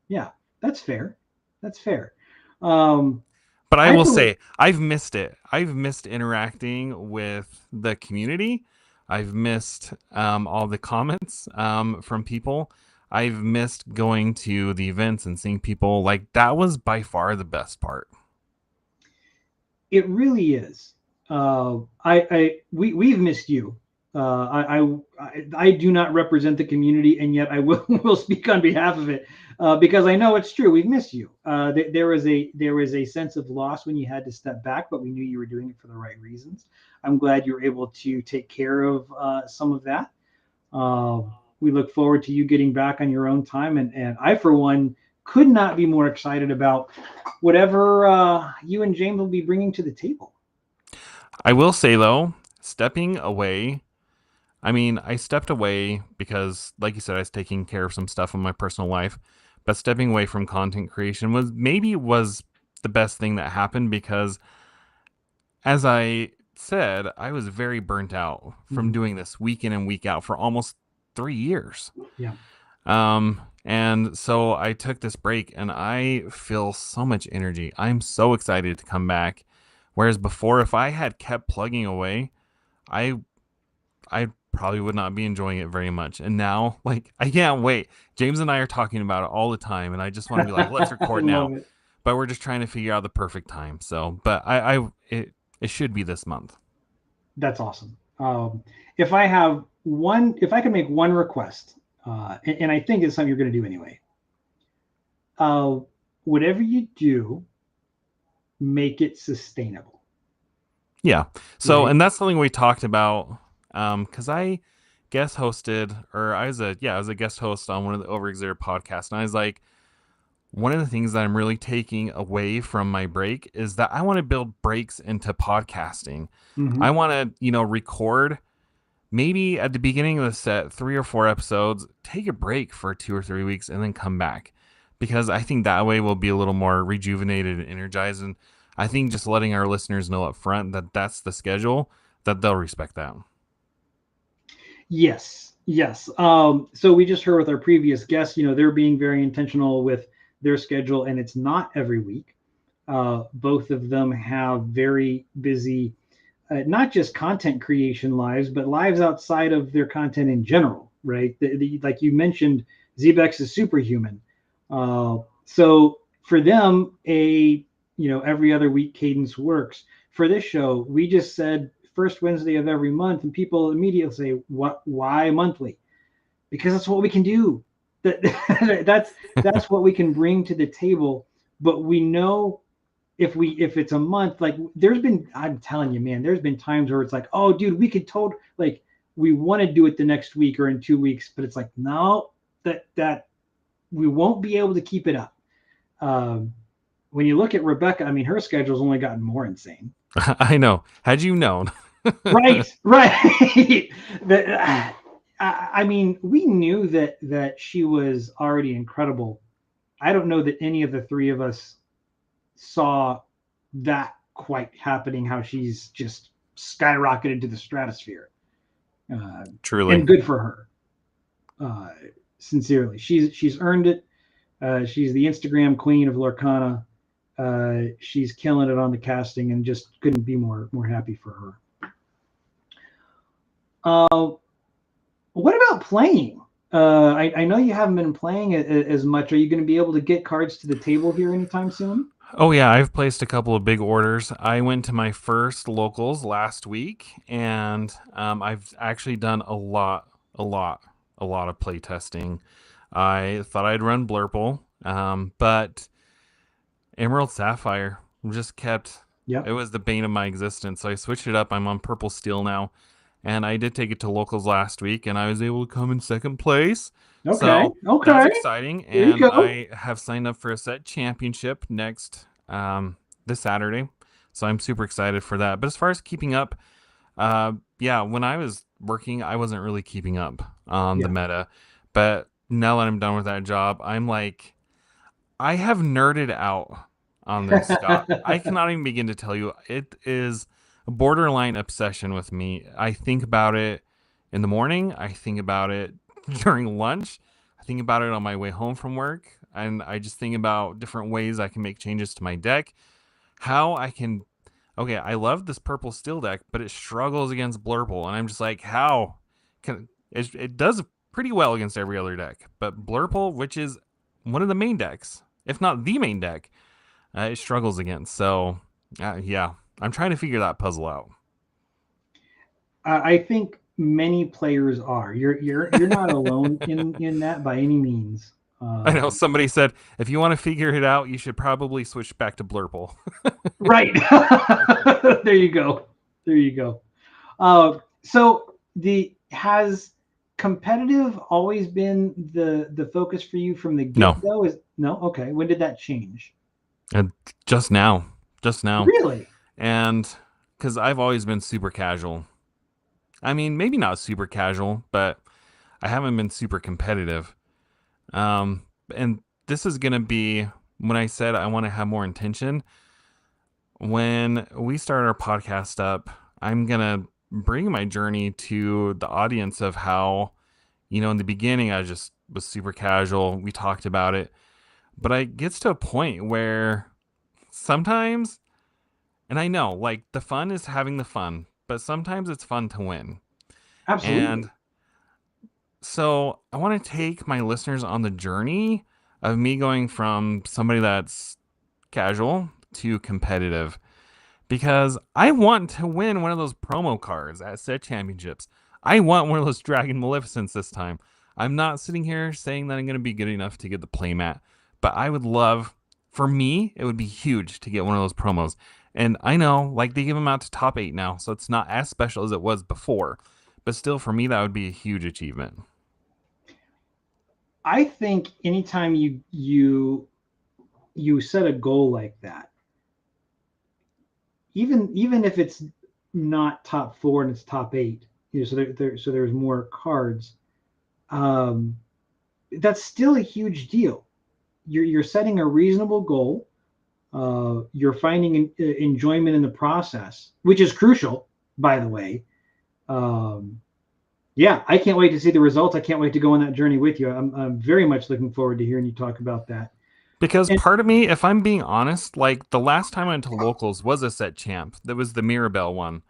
Yeah, that's fair. That's fair. But I will say, I've missed it. I've missed interacting with the community. I've missed all the comments from people. I've missed going to the events and seeing people. Like, that was by far the best part. It really is. We've missed you. I do not represent the community, and yet I will speak on behalf of it because I know it's true. We've missed you. There was a sense of loss when you had to step back, but we knew you were doing it for the right reasons. I'm glad you were able to take care of some of that. We look forward to you getting back on your own time, and I, for one, could not be more excited about whatever you and James will be bringing to the table. I will say, though, stepping away, I mean, I stepped away because, like you said, I was taking care of some stuff in my personal life, but stepping away from content creation was the best thing that happened because, as I said, I was very burnt out from doing this week in and week out for almost 3 years. Yeah. And so I took this break and I feel so much energy. I'm so excited to come back. Whereas before, if I had kept plugging away, I probably would not be enjoying it very much. And now, like, I can't wait. James and I are talking about it all the time, and I just want to be like, let's record now. But we're just trying to figure out the perfect time. So, but it should be this month. That's awesome. If I could make one request, and I think it's something you're going to do anyway. Whatever you do, make it sustainable. Yeah. So, Right. And that's something we talked about because I guest hosted, or I was a guest host on one of the Overexerted podcasts, and I was like, one of the things that I'm really taking away from my break is that I want to build breaks into podcasting. Mm-hmm. I want to, record maybe at the beginning of the set 3 or 4 episodes, take a break for 2 or 3 weeks, and then come back. Because I think that way we'll be a little more rejuvenated and energized. And I think just letting our listeners know up front that that's the schedule, that they'll respect that. Yes. So we just heard with our previous guests, they're being very intentional with their schedule, and it's not every week. Both of them have very busy, not just content creation lives, but lives outside of their content in general, right? Like you mentioned, ZBexx is superhuman. So for them, every other week cadence works. For this show, we just said first Wednesday of every month, and people immediately say, why monthly? Because that's what we can do. That's what we can bring to the table. But we know if it's a month, like I'm telling you, man, there's been times where it's like, oh dude, we could we want to do it the next week or in 2 weeks, but it's like, no, that we won't be able to keep it up. When you look at Rebecca, I mean, her schedule's only gotten more insane. I know. Had you known. Right. I mean, we knew that she was already incredible. I don't know that any of the three of us saw that quite happening, how she's just skyrocketed to the stratosphere. Truly. And good for her. Sincerely, she's earned it. She's the Instagram queen of Lorcana. She's killing it on the casting, and just couldn't be more happy for her. What about playing? I know you haven't been playing it as much. Are you going to be able to get cards to the table here anytime soon? Oh yeah, I've placed a couple of big orders. I went to my first locals last week, and I've actually done a lot of play testing. I thought I'd run Blurple, but Emerald Sapphire just kept. Yep. It was the bane of my existence. So I switched it up. I'm on Purple Steel now, and I did take it to locals last week, and I was able to come in second place. Okay. So Okay. that's exciting. There you And go. I have signed up for a set championship next this Saturday. So I'm super excited for that. But as far as keeping up, yeah, when I was working, I wasn't really keeping up on the meta. But now that I'm done with that job, I'm like, I have nerded out on this, Scott. I cannot even begin to tell you. It is a borderline obsession with me. I think about it in the morning. I think about it during lunch. I think about it on my way home from work. And I just think about different ways I can make changes to my deck. How I can... Okay, I love this purple steel deck, but it struggles against Blurple. And I'm just like, how? It does pretty well against every other deck. But Blurple, which is one of the main decks, if not the main deck, it struggles against. So, yeah, I'm trying to figure that puzzle out. I think many players are. You're not alone in that by any means. I know somebody said if you want to figure it out, you should probably switch back to Blurple. Right. There you go. There you go. So has competitive always been the focus for you from the get-go? No. Okay. When did that change? Just now. Really? And because I've always been super casual. I mean, maybe not super casual, but I haven't been super competitive. And this is going to be when I said I want to have more intention. When we start our podcast up, I'm going to bring my journey to the audience of how, in the beginning, I just was super casual. We talked about it, but it gets to a point where sometimes, and I know like the fun is having the fun, but sometimes it's fun to win. Absolutely. And so I want to take my listeners on the journey of me going from somebody that's casual to competitive, because I want to win one of those promo cards at set championships. I want one of those Dragon Maleficents this time. I'm not sitting here saying that I'm going to be good enough to get the playmat, but I would love, for me, it would be huge to get one of those promos. And I know, like, they give them out to top 8 now, so it's not as special as it was before. But still, for me, that would be a huge achievement. I think anytime you set a goal like that, even if it's not top 4 and it's top 8, so there's more cards, that's still a huge deal. You're setting a reasonable goal. You're finding enjoyment in the process, which is crucial, by the way. Yeah, I can't wait to see the results. I can't wait to go on that journey with you. I'm very much looking forward to hearing you talk about that. Because part of me, if I'm being honest, like the last time I went to locals was a set champ. That was the Mirabelle one.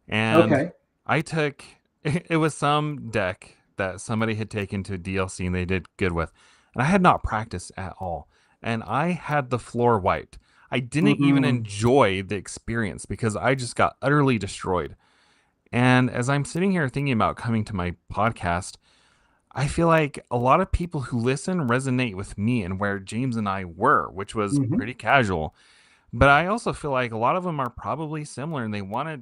And I took, it was some deck that somebody had taken to DLC and they did good with. And I had not practiced at all. And I had the floor wiped. I didn't even enjoy the experience because I just got utterly destroyed. And as I'm sitting here thinking about coming to my podcast, I feel like a lot of people who listen resonate with me and where James and I were, which was pretty casual. But I also feel like a lot of them are probably similar and they want to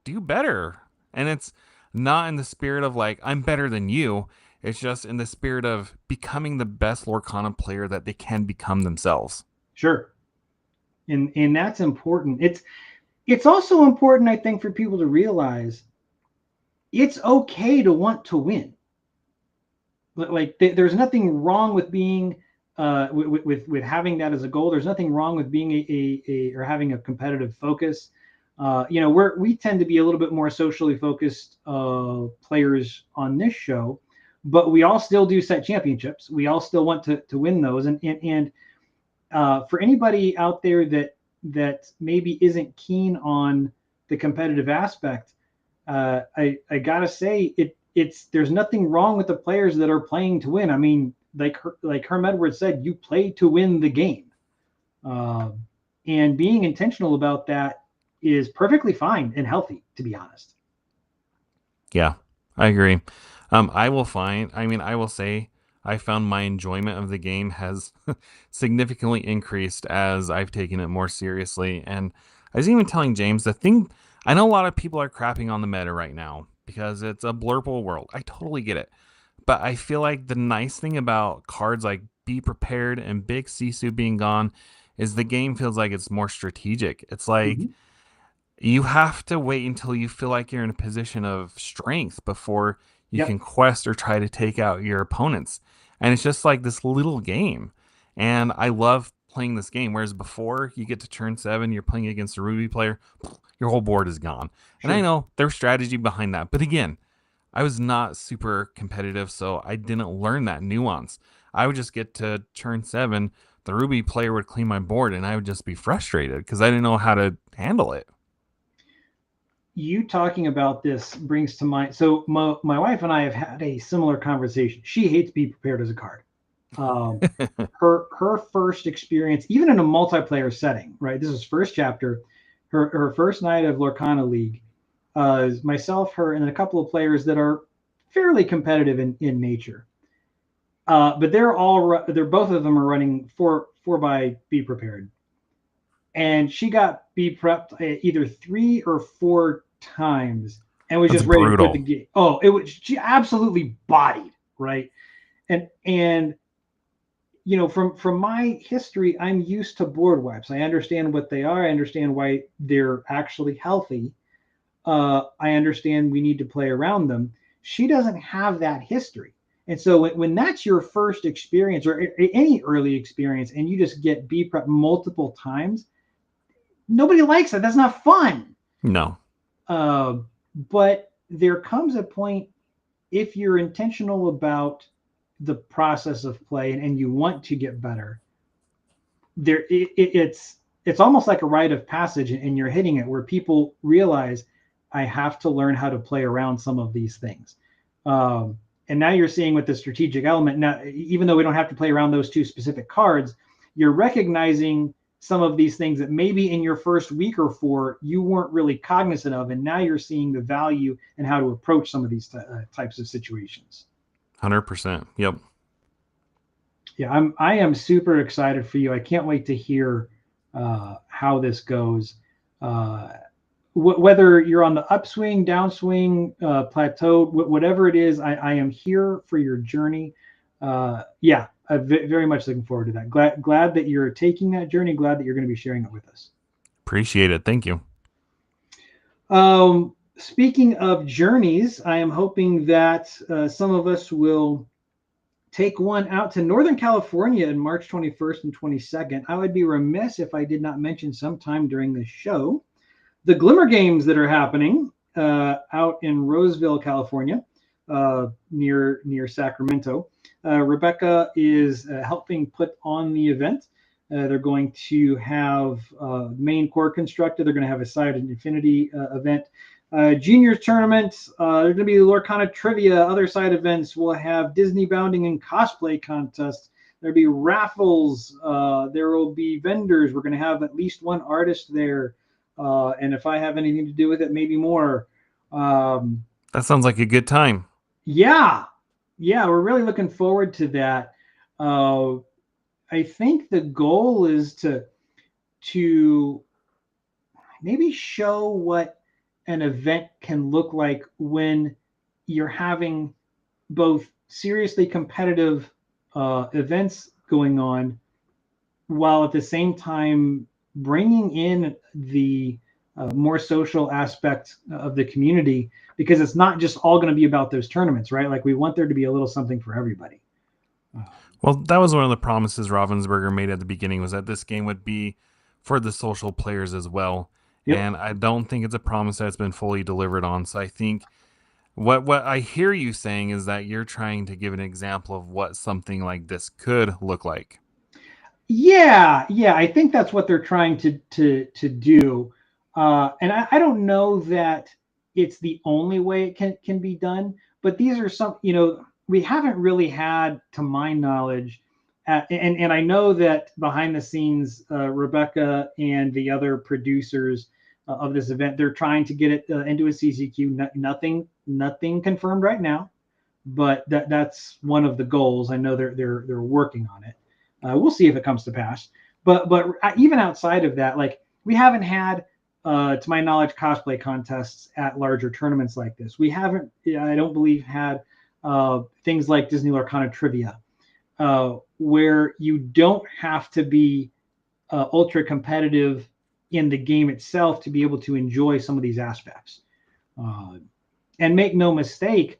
do better. And it's not in the spirit of like, I'm better than you. It's just in the spirit of becoming the best Lorcana player that they can become themselves. Sure. And that's important. It's also important, I think, for people to realize it's okay to want to win. Like there's nothing wrong with being with having that as a goal. There's nothing wrong with being a or having a competitive focus. We tend to be a little bit more socially focused players on this show, but we all still do set championships. We all still want to win those. And for anybody out there that maybe isn't keen on the competitive aspect, I gotta say there's nothing wrong with the players that are playing to win. I mean, like Herm Edwards said, you play to win the game, and being intentional about that is perfectly fine and healthy, to be honest. Yeah, I agree. I will say I found my enjoyment of the game has significantly increased as I've taken it more seriously. And I was even telling James, I know a lot of people are crapping on the meta right now because it's a blurple world. I totally get it. But I feel like the nice thing about cards like Be Prepared and Big Sisu being gone is the game feels like it's more strategic. It's like you have to wait until you feel like you're in a position of strength before you can quest or try to take out your opponents. And it's just like this little game. And I love playing this game. Whereas before you get to turn 7, you're playing against a Ruby player, your whole board is gone. Sure. And I know there's strategy behind that. But again, I was not super competitive, so I didn't learn that nuance. I would just get to turn 7, the Ruby player would clean my board, and I would just be frustrated because I didn't know how to handle it. You talking about this brings to mind. So my wife and I have had a similar conversation. She hates Be Prepared as a card. Her first experience, even in a multiplayer setting, right? This is first chapter. Her first night of Lorcana League. Myself, her, and a couple of players that are fairly competitive in nature. But both of them are running 4 by Be Prepared. And she got Be Prepped either 3 or 4 times and was just ready to quit the game. Oh, she absolutely bodied, right? And you know, from my history, I'm used to board wipes. I understand what they are. I understand why they're actually healthy. I understand we need to play around them. She doesn't have that history. And so when that's your first experience or any early experience and you just get Be Prep multiple times, nobody likes it. That's not fun. No. But there comes a point, if you're intentional about the process of play and you want to get better, it's almost like a rite of passage, and you're hitting it where people realize I have to learn how to play around some of these things. And now you're seeing with the strategic element, now, even though we don't have to play around those 2 specific cards, you're recognizing some of these things that maybe in your first week or 4, you weren't really cognizant of. And now you're seeing the value and how to approach some of these types of situations. 100%. Yep. Yeah, I am super excited for you. I can't wait to hear how this goes. Whether you're on the upswing, downswing, plateau, whatever it is, I am here for your journey. I'm very much looking forward to that. Glad that you're taking that journey. Glad that you're going to be sharing it with us. Appreciate it. Thank you. Speaking of journeys, I am hoping that some of us will take one out to Northern California in March 21st and 22nd. I would be remiss if I did not mention sometime during the show the Glimmer Games that are happening out in Roseville, California, near Sacramento. Rebecca is helping put on the event. They're going to have main core constructed. They're going to have a side and Infinity event. Juniors tournaments. There's going to be Lorcana trivia. Other side events. We'll have Disney bounding and cosplay contests. There'll be raffles. There will be vendors. We're going to have at least one artist there. And if I have anything to do with it, maybe more. That sounds like a good time. Yeah, we're really looking forward to that. I think the goal is to maybe show what an event can look like when you're having both seriously competitive events going on, while at the same time bringing in the more social aspect of the community, because it's not just all going to be about those tournaments, right? Like, we want there to be a little something for everybody. Well, that was one of the promises Ravensburger made at the beginning, was that this game would be for the social players as well. Yep. And I don't think it's a promise that's been fully delivered on. So I think What I hear you saying is that you're trying to give an example of what something like this could look like. Yeah, I think that's what they're trying to do. And I don't know that it's the only way it can be done, but these are some, we haven't really had, to my knowledge, and I know that behind the scenes, Rebecca and the other producers of this event, they're trying to get it into a CCQ. Nothing confirmed right now, but that's one of the goals. I know they're working on it. We'll see if it comes to pass. But even outside of that, like, we haven't had, to my knowledge, cosplay contests at larger tournaments like this. We haven't, I don't believe, had things like Disney Lorcana Trivia, where you don't have to be ultra competitive in the game itself to be able to enjoy some of these aspects. And make no mistake,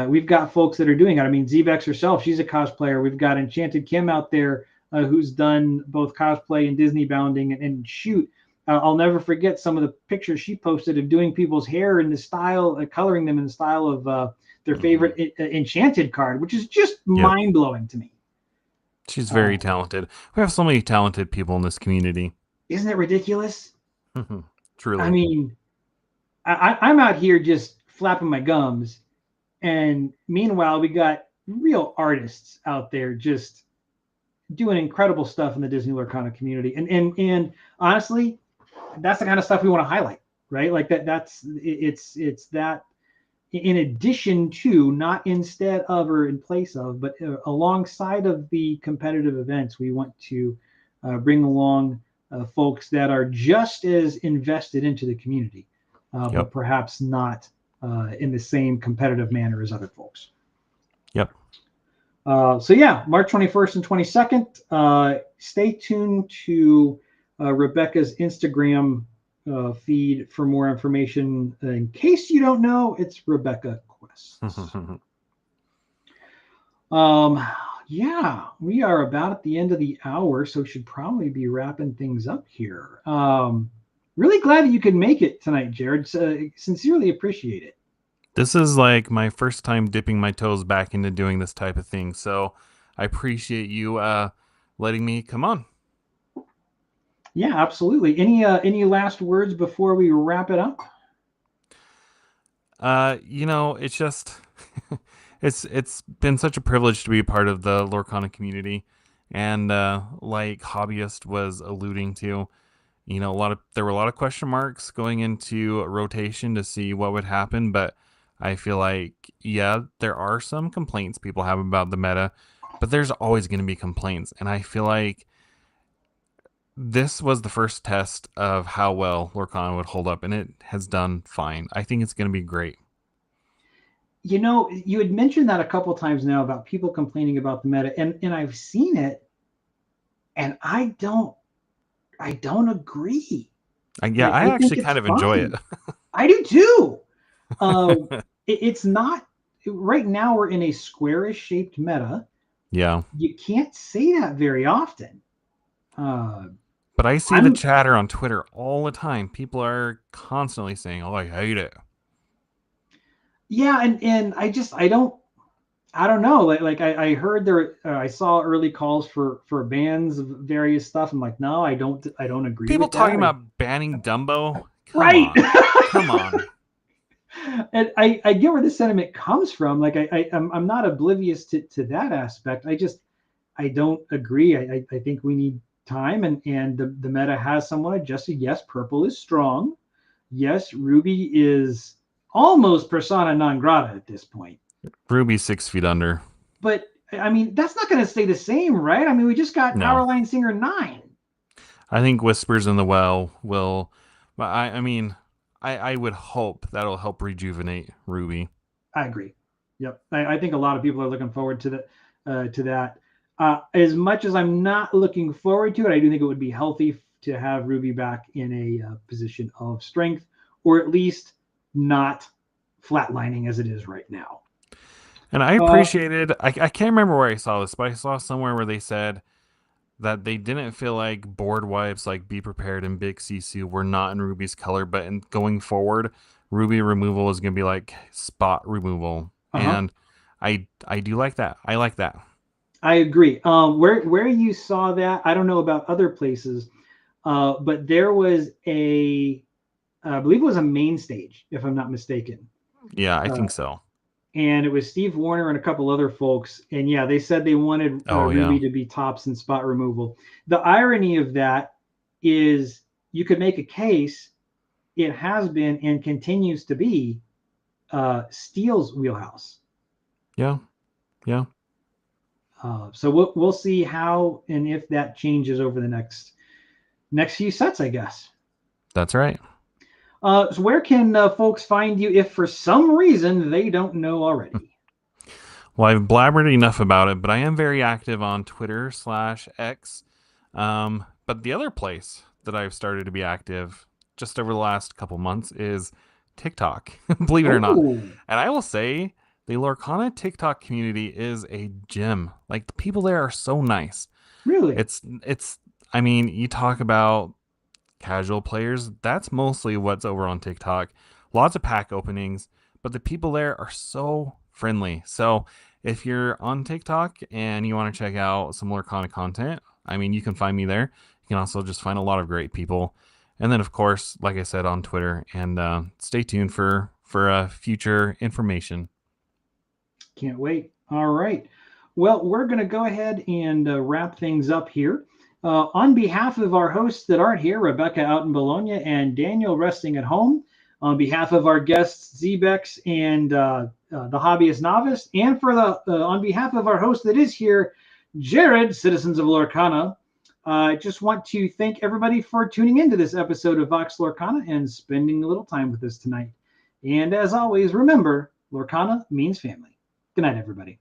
we've got folks that are doing it. I mean, ZBexx herself, she's a cosplayer. We've got Enchanted Kim out there who's done both cosplay and Disney bounding. And shoot, I'll never forget some of the pictures she posted of doing people's hair in the style, coloring them in the style of their favorite Enchanted card, which is just mind-blowing to me. She's very talented. We have so many talented people in this community. Isn't it ridiculous? Truly. I mean, I'm out here just flapping my gums. And meanwhile, we got real artists out there just doing incredible stuff in the Disney Lorcana community. And honestly, that's the kind of stuff we want to highlight, right? Like it's that, in addition to, not instead of or in place of, but alongside of the competitive events, we want to bring along folks that are just as invested into the community, but perhaps not in the same competitive manner as other folks. Yep. So yeah, March 21st and 22nd. Stay tuned to Rebecca's Instagram feed for more information. In case you don't know, it's Rebecca Quest. Yeah, we are about at the end of the hour, so should probably be wrapping things up here. Really glad that you could make it tonight, Jared. Sincerely appreciate it. This is like my first time dipping my toes back into doing this type of thing, so I appreciate you letting me come on. Yeah, absolutely. Any last words before we wrap it up? It's just it's been such a privilege to be a part of the Lorcana community, and like Hobbyist was alluding to, there were a lot of question marks going into rotation to see what would happen, but I feel like, there are some complaints people have about the meta, but there's always going to be complaints, and I feel like this was the first test of how well Lorcana would hold up, and it has done fine. I think it's going to be great. You had mentioned that a couple times now about people complaining about the meta, and I've seen it, and I don't agree. I actually kind of enjoy it. I do too. It's not, right now we're in a squarish shaped meta. Yeah. You can't say that very often. But I see the chatter on Twitter all the time. People are constantly saying, "Oh, I hate it." Yeah, and I don't know. Like I heard there, I saw early calls for bans of various stuff. I'm like, no, I don't agree. People with talking that. about banning Dumbo. Right. Come on. And I get where the sentiment comes from. Like I'm not oblivious to that aspect. I don't agree. I think we need time, and the meta has somewhat adjusted. Yes, purple is strong. Yes, Ruby is almost persona non grata at this point. Ruby's 6 feet under. But I mean, that's not going to stay the same, right? I mean, we just got Powerline Singer 9. I think Whispers in the Well will. I would hope that'll help rejuvenate Ruby. I agree. Yep. I think a lot of people are looking forward to that. As much as I'm not looking forward to it, I do think it would be healthy to have Ruby back in a position of strength, or at least not flatlining as it is right now. And I appreciated, I can't remember where I saw this, but I saw somewhere where they said that they didn't feel like board wipes like Be Prepared and Big Sisu were not in Ruby's color, but in going forward, ruby removal is going to be like spot removal. And I do like that. I like that. I agree. Where you saw that, I don't know about other places, but there was I believe it was a main stage, if I'm not mistaken. Yeah, I think so. And it was Steve Warner and a couple other folks. And yeah, they said they wanted Ruby to be tops in spot removal. The irony of that is you could make a case it has been and continues to be Steel's wheelhouse. Yeah. Yeah. So we'll see how and if that changes over the next few sets, I guess. That's right. So where can folks find you if for some reason they don't know already? Well, I've blabbered enough about it, but I am very active on Twitter/X. But the other place that I've started to be active just over the last couple months is TikTok, believe it or not. And I will say the Lorcana TikTok community is a gem. Like, the people there are so nice. Really? I mean, you talk about casual players, that's mostly what's over on TikTok. Lots of pack openings, but the people there are so friendly. So if you're on TikTok and you want to check out some Lorcana content, I mean, you can find me there. You can also just find a lot of great people. And then, of course, like I said, on Twitter. And stay tuned for future information. Can't wait. All right. Well, we're going to go ahead and wrap things up here. On behalf of our hosts that aren't here, Rebecca out in Bologna and Daniel resting at home, on behalf of our guests, ZBexx and the Hobbyist Novice, and on behalf of our host that is here, Jared, Citizens of Lorcana, I just want to thank everybody for tuning into this episode of Vox Lorcana and spending a little time with us tonight. And as always, remember, Lorcana means family. Good night, everybody.